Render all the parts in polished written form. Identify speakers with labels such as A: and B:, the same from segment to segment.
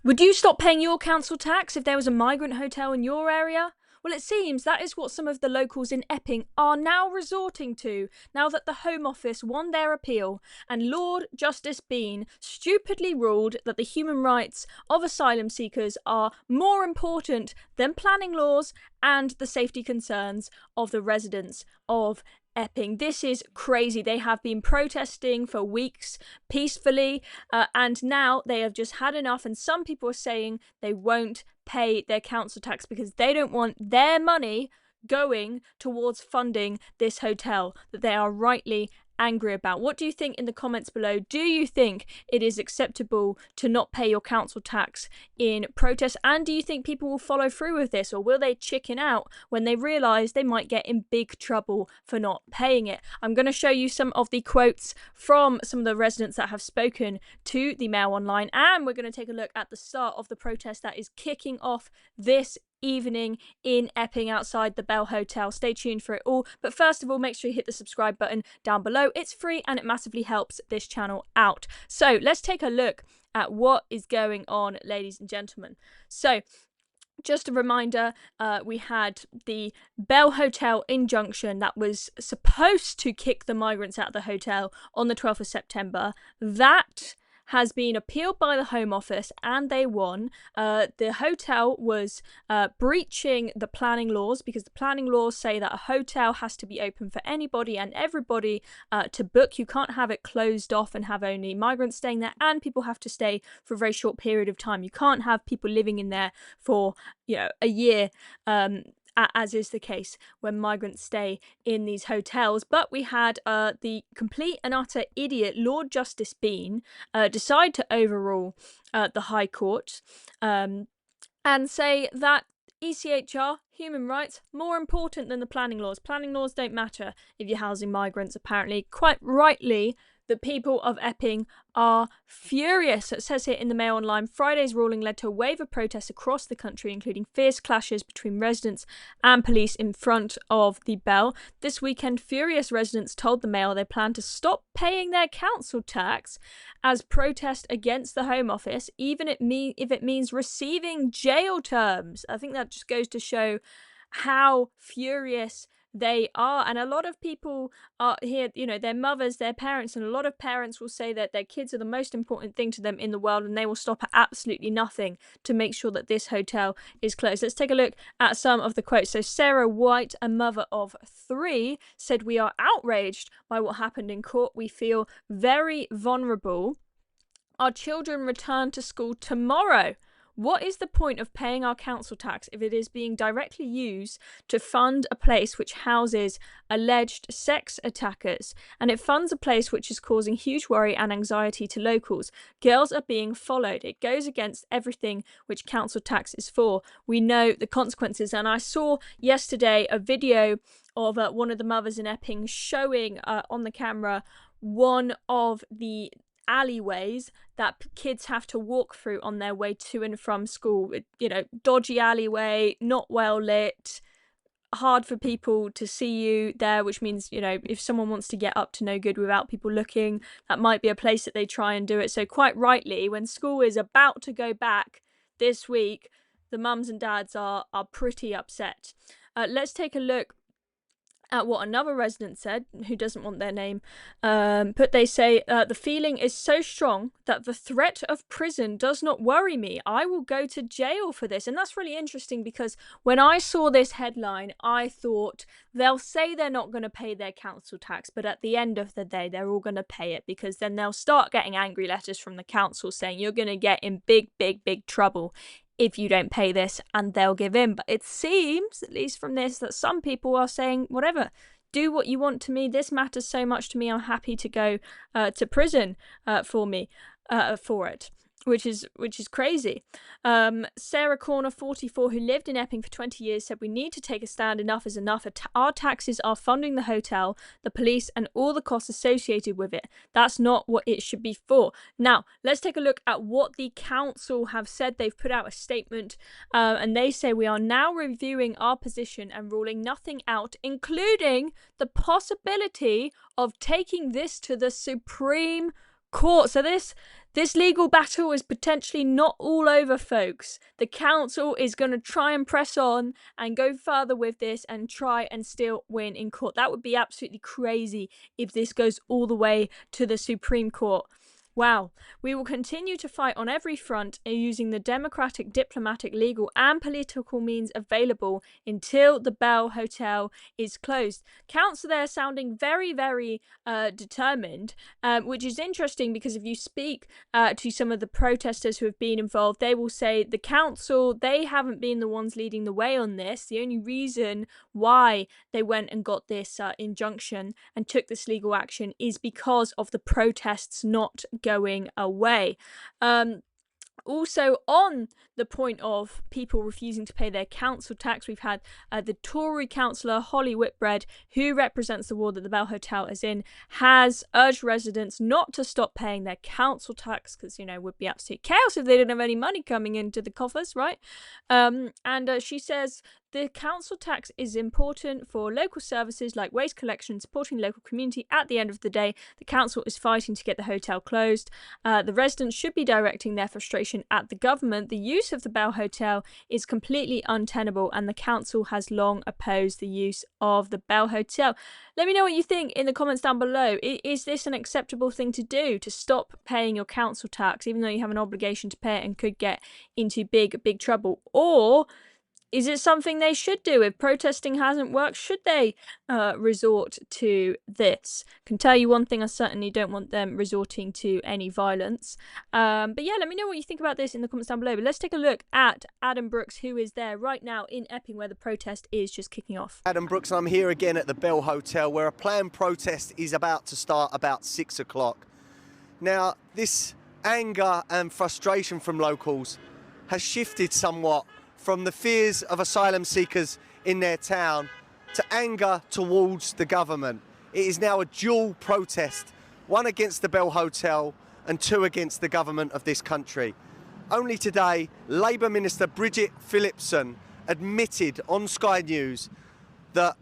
A: Would you stop paying your council tax if there was a migrant hotel in your area? Well, it seems that is what some of the locals in Epping are now resorting to, now that the Home Office won their appeal and Lord Justice Bean stupidly ruled that the human rights of asylum seekers are more important than planning laws and the safety concerns of the residents of Epping. This is crazy. They have been protesting for weeks peacefully, and now they have just had enough. And some people are saying they won't pay their council tax because they don't want their money going towards funding this hotel that they are rightly angry about. What do you think in the comments below? Do you think it is acceptable to not pay your council tax in protest? And do you think people will follow through with this, or will they chicken out when they realise they might get in big trouble for not paying it? I'm going to show you some of the quotes from some of the residents that have spoken to the Mail Online, and we're going to take a look at the start of the protest that is kicking off this evening in Epping outside the Bell Hotel. Stay tuned for it all, but first of all, make sure you hit the subscribe button down below. It's free and it massively helps this channel out. So let's take a look at what is going on, ladies and gentlemen. So just a reminder, we had the Bell Hotel injunction that was supposed to kick the migrants out of the hotel on the 12th of September. That has been appealed by the Home Office and they won. The hotel was breaching the planning laws because the planning laws say that a hotel has to be open for anybody and everybody to book. You can't have it closed off and have only migrants staying there, and people have to stay for a very short period of time. You can't have people living in there for, you know, a year, as is the case when migrants stay in these hotels. But we had the complete and utter idiot Lord Justice Bean decide to overrule the High Court and say that ECHR, human rights, more important than the planning laws. Planning laws don't matter if you're housing migrants, apparently. Quite rightly, the people of Epping are furious. It says here in the Mail Online, Friday's ruling led to a wave of protests across the country, including fierce clashes between residents and police in front of the Bell. This weekend, furious residents told the Mail they plan to stop paying their council tax as protest against the Home Office, even if it means receiving jail terms. I think that just goes to show how furious they are. And a lot of people are here, you know, their mothers, their parents, and a lot of parents will say that their kids are the most important thing to them in the world, and they will stop at absolutely nothing to make sure that this hotel is closed. Let's take a look at some of the quotes. So Sarah White, a mother of 3, said, "We are outraged by what happened in court. We feel very vulnerable. Our children return to school tomorrow. What is the point of paying our council tax if it is being directly used to fund a place which houses alleged sex attackers? And it funds a place which is causing huge worry and anxiety to locals. Girls are being followed. It goes against everything which council tax is for. We know the consequences." And I saw yesterday a video of one of the mothers in Epping showing on the camera one of the alleyways that kids have to walk through on their way to and from school. You know, dodgy alleyway, not well lit, hard for people to see you there, which means, you know, if someone wants to get up to no good without people looking, that might be a place that they try and do it. So quite rightly, when school is about to go back this week, the mums and dads are pretty upset. Let's take a look at what another resident said, who doesn't want their name, but they say, "The feeling is so strong that the threat of prison does not worry me. I will go to jail for this." And that's really interesting, because when I saw this headline, I thought they'll say they're not going to pay their council tax, but at the end of the day, they're all going to pay it, because then they'll start getting angry letters from the council saying you're going to get in big trouble if you don't pay this, and they'll give in. But it seems, at least from this, that some people are saying, whatever, do what you want to me. This matters so much to me. I'm happy to go to prison for it. Which is crazy. Sarah Corner, 44, who lived in Epping for 20 years, said, "We need to take a stand. Enough is enough. Our taxes are funding the hotel, the police, and all the costs associated with it. That's not what it should be for." Now, let's take a look at what the council have said. They've put out a statement, and they say, "We are now reviewing our position and ruling nothing out, including the possibility of taking this to the Supreme court. So this legal battle is potentially not all over, folks. The council is going to try and press on and go further with this and try and still win in court. That would be absolutely crazy if this goes all the way to the Supreme Court. Wow. We will continue to fight on every front using the democratic, diplomatic, legal and political means available until the Bell Hotel is closed. Council there sounding very, very determined, which is interesting because if you speak to some of the protesters who have been involved, they will say the council, they haven't been the ones leading the way on this. The only reason why they went and got this injunction and took this legal action is because of the protests not going away. Also, on the point of people refusing to pay their council tax, we've had the Tory councillor Holly Whitbread, who represents the ward that the Bell Hotel is in, has urged residents not to stop paying their council tax because, you know, would be absolute chaos if they didn't have any money coming into the coffers, right? And she says the council tax is important for local services like waste collection, supporting the local community. At the end of the day, the council is fighting to get the hotel closed. The residents should be directing their frustration at the government. The use of the Bell Hotel is completely untenable, and the council has long opposed the use of the Bell Hotel. Let me know what you think in the comments down below. Is this an acceptable thing to do, to stop paying your council tax, even though you have an obligation to pay it and could get into big trouble? Or is it something they should do? If protesting hasn't worked, should they resort to this? Can tell you one thing, I certainly don't want them resorting to any violence. But yeah, let me know what you think about this in the comments down below. But let's take a look at Adam Brooks, who is there right now in Epping, where the protest is just kicking off.
B: Adam Brooks, I'm here again at the Bell Hotel, where a planned protest is about to start about 6 o'clock. Now, this anger and frustration from locals has shifted somewhat from the fears of asylum seekers in their town to anger towards the government. It is now a dual protest, one against the Bell Hotel and two against the government of this country. Only today, Labour Minister Bridget Phillipson admitted on Sky News that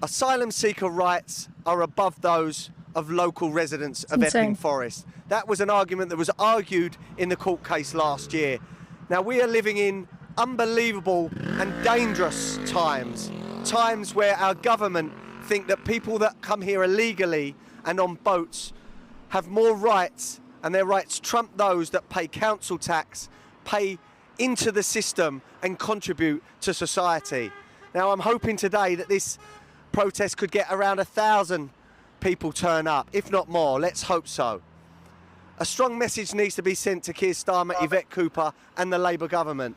B: asylum seeker rights are above those of local residents of Epping Forest. That was an argument that was argued in the court case last year. Now, we are living in unbelievable and dangerous times where our government think that people that come here illegally and on boats have more rights, and their rights trump those that pay council tax, pay into the system and contribute to society. Now, I'm hoping today that this protest could get around 1,000 people turn up, if not more. Let's hope so. A strong message needs to be sent to Keir Starmer, Yvette Cooper and the Labour government.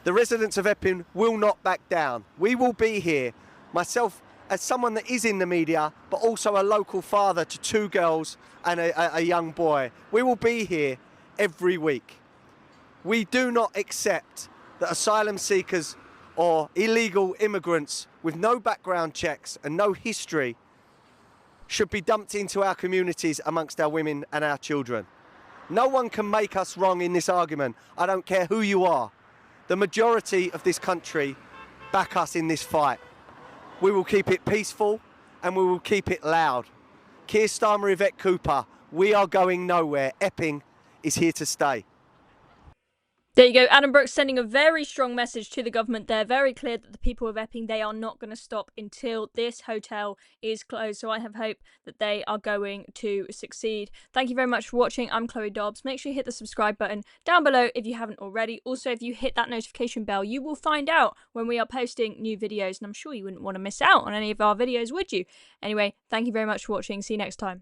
B: The residents of Epping will not back down. We will be here. Myself, as someone that is in the media, but also a local father to 2 girls and a young boy, we will be here every week. We do not accept that asylum seekers or illegal immigrants with no background checks and no history should be dumped into our communities amongst our women and our children. No one can make us wrong in this argument. I don't care who you are. The majority of this country back us in this fight. We will keep it peaceful and we will keep it loud. Keir Starmer, Yvette Cooper, we are going nowhere. Epping is here to stay.
A: There you go. Adam Brooks sending a very strong message to the government there. Very clear that the people of Epping, they are not going to stop until this hotel is closed. So I have hope that they are going to succeed. Thank you very much for watching. I'm Chloe Dobbs. Make sure you hit the subscribe button down below if you haven't already. Also, if you hit that notification bell, you will find out when we are posting new videos. And I'm sure you wouldn't want to miss out on any of our videos, would you? Anyway, thank you very much for watching. See you next time.